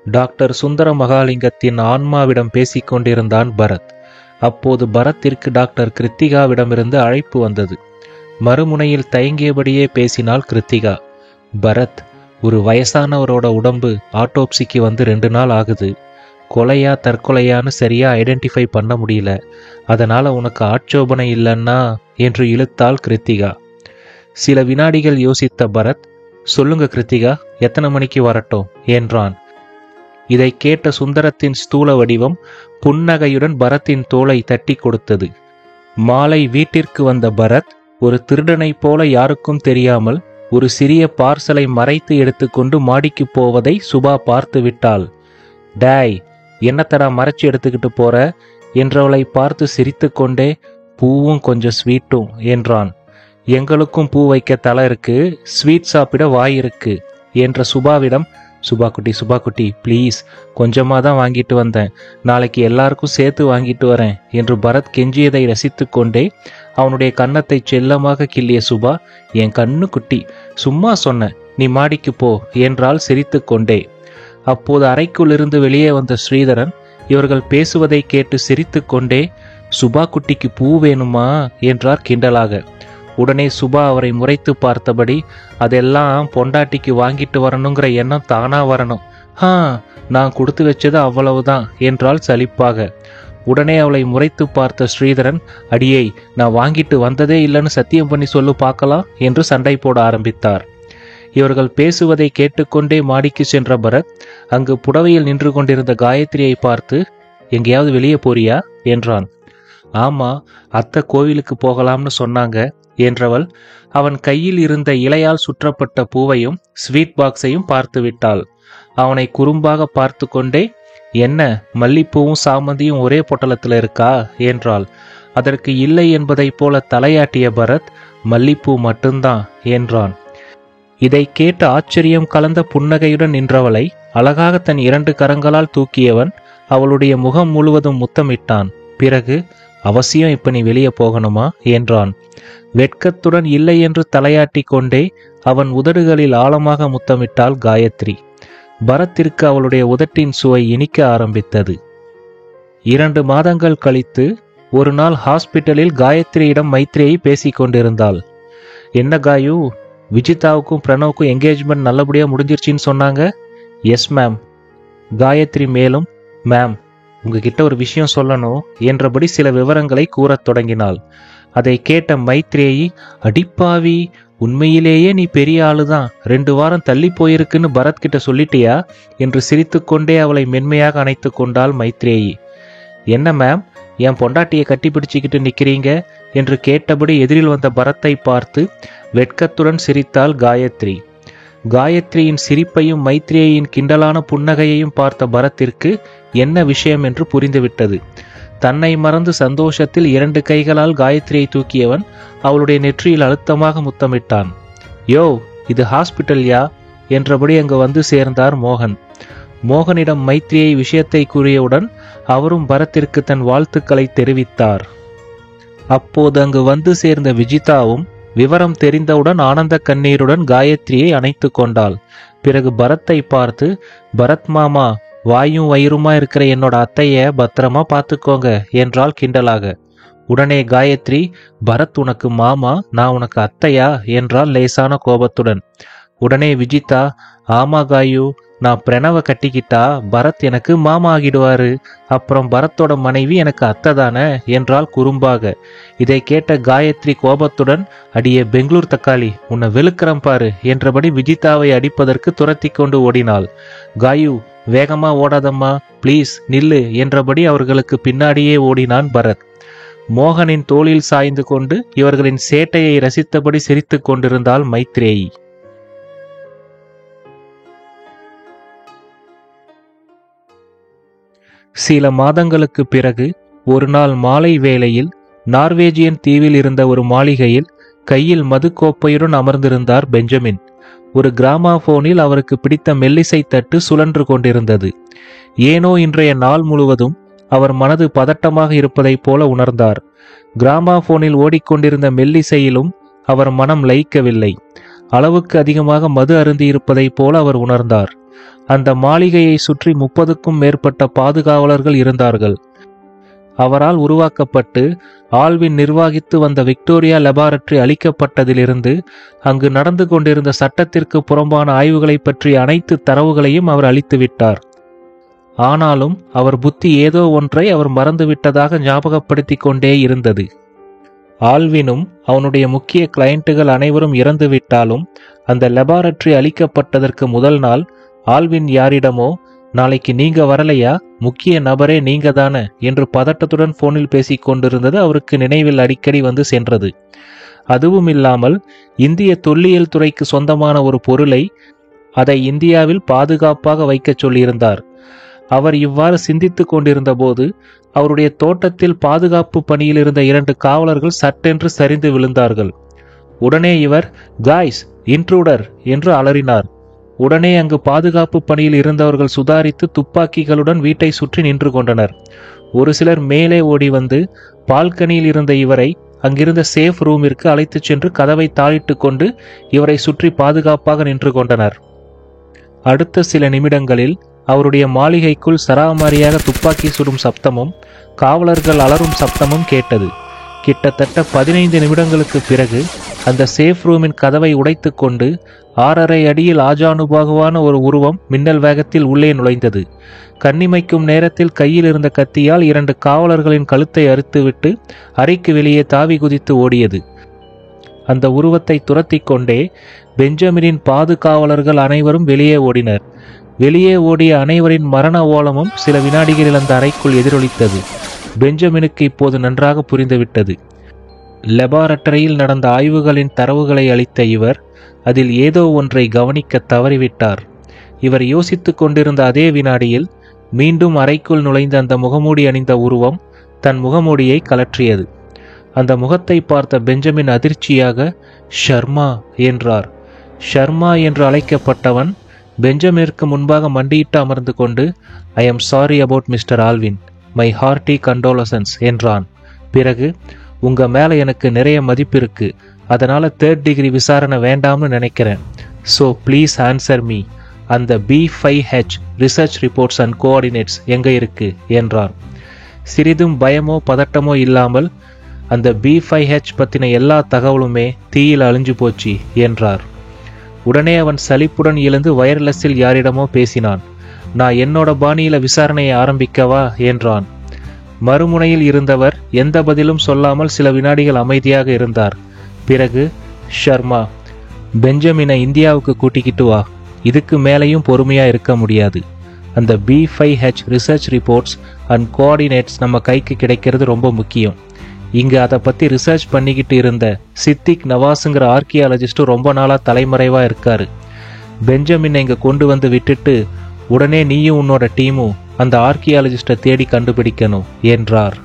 Doctor சுந்தர மகாலிங்கத்தின் ஆன்மாவிடம் பேசிக் கொண்டிருந்தான் பரத். அப்போது பரத்திற்கு doctor கிருத்திகாவிடமிருந்து அழைப்பு வந்தது. மறுமுனையில் தயங்கியபடியே பேசினாள் கிருத்திகா. பரத், ஒரு வயசானவரோட உடம்பு ஆட்டோப்சிக்கு வந்து 2 நாள் ஆகுது. கொலையா தற்கொலையான்னு சரியா ஐடென்டிஃபை பண்ண முடியல. அதனால உனக்கு ஆட்சேபனை இல்லைன்னா என்று இழுத்தாள் கிருத்திகா. சில வினாடிகள் யோசித்த பரத், சொல்லுங்க கிருத்திகா, எத்தனை மணிக்கு வரட்டும் என்றான். இதை கேட்ட சுந்தரத்தின் ஸ்தூல வடிவம் புன்னகையுடன் பரத்தின் தோளை தட்டி கொடுத்தது. மாலை வீட்டிற்கு வந்த பரத் ஒரு திருடனைப் போல யாருக்கும் தெரியாமல் ஒரு சிறிய பார்சலை மறைத்து எடுத்துக்கொண்டு மாடிக்கு போவதை சுபா பார்த்து விட்டாள். டேய், என்னத்தடா மறைச்சு எடுத்துக்கிட்டு போற என்றவளை பார்த்து சிரித்து கொண்டே, பூவும் கொஞ்சம் ஸ்வீட்டும் என்றான். எங்களுக்கும் பூ வைக்க தலை இருக்கு, ஸ்வீட் சாப்பிட வாய் இருக்கு என்ற சுபாவிடம், சுபா குட்டி ப்ளீஸ், கொஞ்சமாக தான் வாங்கிட்டு வந்தேன், நாளைக்கு எல்லாருக்கும் சேர்த்து வாங்கிட்டு வரேன் என்று பரத் கெஞ்சியதை ரசித்து கொண்டே அவனுடைய கன்னத்தை செல்லமாக கிள்ளிய சுபா, என் கண்ணு குட்டி, சும்மா சொன்ன, நீ மாடிக்கு போ என்றால் சிரித்து கொண்டே. அப்போது அறைக்குள் இருந்து வெளியே வந்த ஸ்ரீதரன் இவர்கள் பேசுவதை கேட்டு சிரித்து கொண்டே, சுபா குட்டிக்கு பூ வேணுமா என்றார் கிண்டலாக. உடனே சுபா அவரை முறைத்து பார்த்தபடி, அதெல்லாம் பொண்டாட்டிக்கு வாங்கிட்டு வரணுங்கிற எண்ணம் தானா வரணும். நான் கொடுத்து வச்சது அவ்வளவுதான் என்றால் சலிப்பாக. உடனே அவளை முறைத்து பார்த்த ஸ்ரீதரன், அடியை, நான் வாங்கிட்டு வந்ததே இல்லைன்னு சத்தியம் பண்ணி சொல்லு பார்க்கலாம் என்று சண்டை போட ஆரம்பித்தார். இவர்கள் பேசுவதை கேட்டுக்கொண்டே மாடிக்கு சென்ற பரத் அங்கு புடவையில் நின்று கொண்டிருந்த காயத்ரியை பார்த்து, எங்கேயாவது வெளியே போறியா என்றான். ஆமா, அத்தை கோவிலுக்கு போகலாம்னு சொன்னாங்க என்றவள் அவன் கையில் இருந்த இலையால் சுற்றப்பட்ட பூவையும் ஸ்வீட் பாக்ஸையும் பார்த்து விட்டாள். அவனை குறும்பாக பார்த்து கொண்டே, என்ன மல்லிப்பூவும் சாமந்தியும் ஒரே பொட்டலத்தில் இருக்கா என்றாள். அதற்கு இல்லை என்பதைப் போல தலையாட்டிய பரத், மல்லிப்பூ மட்டும்தான் என்றான். இதை கேட்டு ஆச்சரியம் கலந்த புன்னகையுடன் நின்றவளை அழகாக தன் 2 கரங்களால் தூக்கியவன் அவளுடைய முகம் முழுவதும் முத்தமிட்டான். பிறகு, அவசியம் இப்ப நீ வெளியே போகணுமா என்றான். வெட்கத்துடன் இல்லை என்று தலையாட்டி கொண்டே அவன் உதடுகளில் ஆழமாக முத்தமிட்டாள் காயத்ரி. பரத்திற்கு அவளுடைய உதட்டின் சுவை இனிக்க ஆரம்பித்தது. 2 மாதங்கள் கழித்து ஒரு நாள் ஹாஸ்பிட்டலில் காயத்ரியிடம் மைத்ரேயி பேசிக் கொண்டிருந்தாள். என்ன காயு, விஜிதாவுக்கும் பிரணவுக்கும் என்கேஜ்மெண்ட் நல்லபடியா முடிஞ்சிருச்சின்னு சொன்னாங்க. Yes ma'am. காயத்ரி மேலும், மேம், உங்ககிட்ட ஒரு விஷயம் சொல்லணும் என்றபடி சில விவரங்களை கூறத் தொடங்கினாள். அதை கேட்ட மைத்ரேயி, அடிப்பாவி, உண்மையிலேயே நீ பெரிய ஆளுதான், 2 வாரம் தள்ளி போயிருக்குன்னு பரத் கிட்ட சொல்லிட்டியா என்று சிரித்து கொண்டே அவளை மென்மையாக அணைத்து கொண்டாள் மைத்ரேயி. என்ன மேம், என் பொண்டாட்டியை கட்டி பிடிச்சிக்கிட்டு நிக்கிறீங்க என்று கேட்டபடி எதிரில் வந்த பரத்தை பார்த்து வெட்கத்துடன் சிரித்தாள் காயத்ரி. காயத்ரியின் சிரிப்பையும் மைத்ரேயின் கிண்டலான புன்னகையையும் பார்த்த பரத்திற்கு என்ன விஷயம் என்று புரிந்துவிட்டது. தன்னை மறந்து சந்தோஷத்தில் 2 கைகளால் காயத்ரியை தூக்கியவன் அவளுடைய நெற்றியில் அழுத்தமாக முத்தமிட்டான். யோ, இது ஹாஸ்பிட்டல்யா என்றபடி அங்கு வந்து சேர்ந்தார் மோகன். மோகனிடம் மைத்ரியை விஷயத்தை கூறியவுடன் அவரும் பரத்திற்கு தன் வாழ்த்துக்களை தெரிவித்தார். அப்போது அங்கு வந்து சேர்ந்த விஜிதாவும் விவரம் தெரிந்தவுடன் ஆனந்த கண்ணீருடன் காயத்ரியை அணைத்து கொண்டாள். பிறகு பரத்தை பார்த்து, பரத் மாமா, வாயும் வயிறுமா இருக்கிற என்னோட அத்தைய பத்திரமா பார்த்துக்கோங்க என்றாள் கிண்டலாக. உடனே காயத்ரி, பரத் உனக்கு மாமா, நான் உனக்கு அத்தையா என்றாள் லேசான கோபத்துடன். உடனே விஜிதா, ஆமா காயு, நான் பிரணவை கட்டிக்கிட்டா பரத் எனக்கு மாமா ஆகிடுவாரு, அப்புறம் பரத்தோட மனைவி எனக்கு அத்தை தானே என்றால் குறும்பாக. இதை கேட்ட காயத்ரி கோபத்துடன், அடியே பெங்களூர் தக்காளி, உன்னை வெளுக்கிறம் பாரு என்றபடி விஜிதாவை அடிப்பதற்கு துரத்தி கொண்டு ஓடினாள். காயு, வேகமா ஓடாதம்மா, ப்ளீஸ் நில்லு என்றபடி அவர்களுக்கு பின்னாடியே ஓடினான் பரத். மோகனின் தோளில் சாய்ந்து கொண்டு இவர்களின் சேட்டையை ரசித்தபடி சிரித்து கொண்டிருந்தாள் மைத்ரேயி. சில மாதங்களுக்கு பிறகு ஒரு நாள் மாலை வேளையில் நார்வேஜியன் தீவில் இருந்த ஒரு மாளிகையில் கையில் மதுக்கோப்பையுடன் அமர்ந்திருந்தார் பெஞ்சமின். ஒரு கிராமாபோனில் அவருக்கு பிடித்த மெல்லிசை தட்டு சுழன்று கொண்டிருந்தது. ஏனோ இன்றைய நாள் முழுவதும் அவர் மனது பதட்டமாக இருப்பதைப் போல உணர்ந்தார். கிராமாபோனில் ஓடிக்கொண்டிருந்த மெல்லிசையிலும் அவர் மனம் லயிக்கவில்லை. அளவுக்கு அதிகமாக மது அருந்தியிருப்பதைப் போல அவர் உணர்ந்தார். அந்த மாளிகையை சுற்றி 30க்கும் மேற்பட்ட பாதுகாவலர்கள் இருந்தார்கள். அவரால் உருவாக்கப்பட்டு ஆல்வின் நிர்வாகித்து வந்த விக்டோரியா லெபார்டரி அளிக்கப்பட்டதிலிருந்து அங்கு நடந்து கொண்டிருந்த சட்டத்திற்கு புறம்பான ஆய்வுகளை பற்றிய அனைத்து தரவுகளையும் அவர் அளித்துவிட்டார். ஆனாலும் அவர் புத்தி ஏதோ ஒன்றை அவர் மறந்துவிட்டதாக ஞாபகப்படுத்தி கொண்டே இருந்தது. ஆல்வினும் அவனுடைய முக்கிய கிளையண்ட்டுகள் அனைவரும் இறந்துவிட்டாலும் அந்த லெபார்டரி அளிக்கப்பட்டதற்கு முதல் நாள் ஆல்வின் யாரிடமோ, நாளைக்கு நீங்க வரலையா, முக்கிய நபரே நீங்க தானே என்று பதட்டத்துடன் போனில் பேசிக் கொண்டிருந்தது அவருக்கு நினைவில் அடிக்கடி வந்து சென்றது. அதுவும் இல்லாமல் இந்திய தொல்லியல் துறைக்கு சொந்தமான ஒரு பொருளை அதை இந்தியாவில் பாதுகாப்பாக வைக்கச் சொல்லியிருந்தார். அவர் இவ்வாறு சிந்தித்துக் கொண்டிருந்த போது அவருடைய தோட்டத்தில் பாதுகாப்பு பணியில் இருந்த 2 காவலர்கள் சட்டென்று சரிந்து விழுந்தார்கள். உடனே இவர் காய்ஸ் இன்ட்ரூடர் என்று அலறினார். உடனே அங்கு பாதுகாப்பு பணியில் இருந்தவர்கள் சுதாரித்து துப்பாக்கிகளுடன் வீட்டை சுற்றி நின்று கொண்டனர். ஒரு சிலர் மேலே ஓடி வந்து பால்கனியில் இருந்த இவரை அங்கிருந்த சேஃப் ரூமிற்கு அழைத்துச் சென்று கதவை தாளிட்டு கொண்டு இவரை சுற்றி பாதுகாப்பாக நின்று கொண்டனர். அடுத்த சில நிமிடங்களில் அவருடைய மாளிகைக்குள் சராமாரியாக துப்பாக்கி சுடும் சப்தமும் காவலர்கள் அலறும் சப்தமும் கேட்டது. கிட்டத்தட்ட 15 நிமிடங்களுக்கு பிறகு அந்த சேஃப் ரூமின் கதவை உடைத்து கொண்டு 6.5 அடியில் ஆஜானுபாகுவான ஒரு உருவம் மின்னல் வேகத்தில் உள்ளே நுழைந்தது. கண்ணிமைக்கும் நேரத்தில் கையில் இருந்த கத்தியால் 2 காவலர்களின் கழுத்தை அறுத்துவிட்டு அறைக்கு வெளியே தாவி குதித்து ஓடியது. அந்த உருவத்தை துரத்தி கொண்டே பெஞ்சமினின் பாதுகாவலர்கள் அனைவரும் வெளியே ஓடினர். வெளியே ஓடிய அனைவரின் மரண ஓலமும் சில வினாடிகளில் அந்த அறைக்குள் எதிரொலித்தது. பெஞ்சமினுக்கு இப்போது நன்றாக புரிந்துவிட்டது. லெபார்டரியில் நடந்த ஆய்வுகளின் தரவுகளை அளித்த இவர் அதில் ஏதோ ஒன்றை கவனிக்க தவறிவிட்டார். இவர் யோசித்துக் கொண்டிருந்த அதே வினாடியில் மீண்டும் அறைக்குள் நுழைந்த அந்த முகமூடி அணிந்த உருவம் தன் முகமூடியை கலற்றியது. அந்த முகத்தை பார்த்த பெஞ்சமின் அதிர்ச்சியாக ஷர்மா என்றார். ஷர்மா என்று அழைக்கப்பட்டவன் பெஞ்சமினிற்கு முன்பாக மண்டியிட்டு அமர்ந்து கொண்டு I am sorry about mister Alvin, my hearty condolences என்றான். பிறகு உங்க மேல எனக்கு நிறைய மதிப்பு இருக்கு, அதனால 3rd டிகிரி விசாரணை வேண்டாம்னு நினைக்கிறேன். ஸோ ப்ளீஸ் ஆன்சர் மீ, அந்த B5H research reports and coordinates எங்க இருக்கு என்றான். சிறிதும் பயமோ பதட்டமோ இல்லாமல் அந்த B5H பத்தின எல்லா தகவலுமே தீயில் அழிஞ்சு போச்சு என்றார். உடனே அவன் சலிப்புடன் எழுந்து வயர்லெஸ்ஸில் யாரிடமோ பேசினான். நான் என்னோட பாணியில விசாரணையை ஆரம்பிக்கவா என்றான். மறுமுனையில் இருந்தவர் எந்த பதிலும் சொல்லாமல் சில வினாடிகள் அமைதியாக இருந்தார். பிறகு ஷர்மா, பெஞ்சமினை இந்தியாவுக்கு கூட்டிக்கிட்டு வா, இதுக்கு மேலேயும் பொறுமையா இருக்க முடியாது. அந்த B5H research reports and coordinates நம்ம கைக்கு கிடைக்கிறது ரொம்ப முக்கியம். இங்க அதை பத்தி ரிசர்ச் பண்ணிக்கிட்டு இருந்த சித்திக் நவாஸுங்கிற ஆர்கியாலஜிஸ்டும் ரொம்ப நாளா தலைமறைவா இருக்காரு. பெஞ்சமினை இங்க கொண்டு வந்து விட்டுட்டு உடனே நீயும் உன்னோட டீமும் அந்த ஆர்கியாலஜிஸ்டை தேடி கண்டுபிடிக்கணும் என்றார்.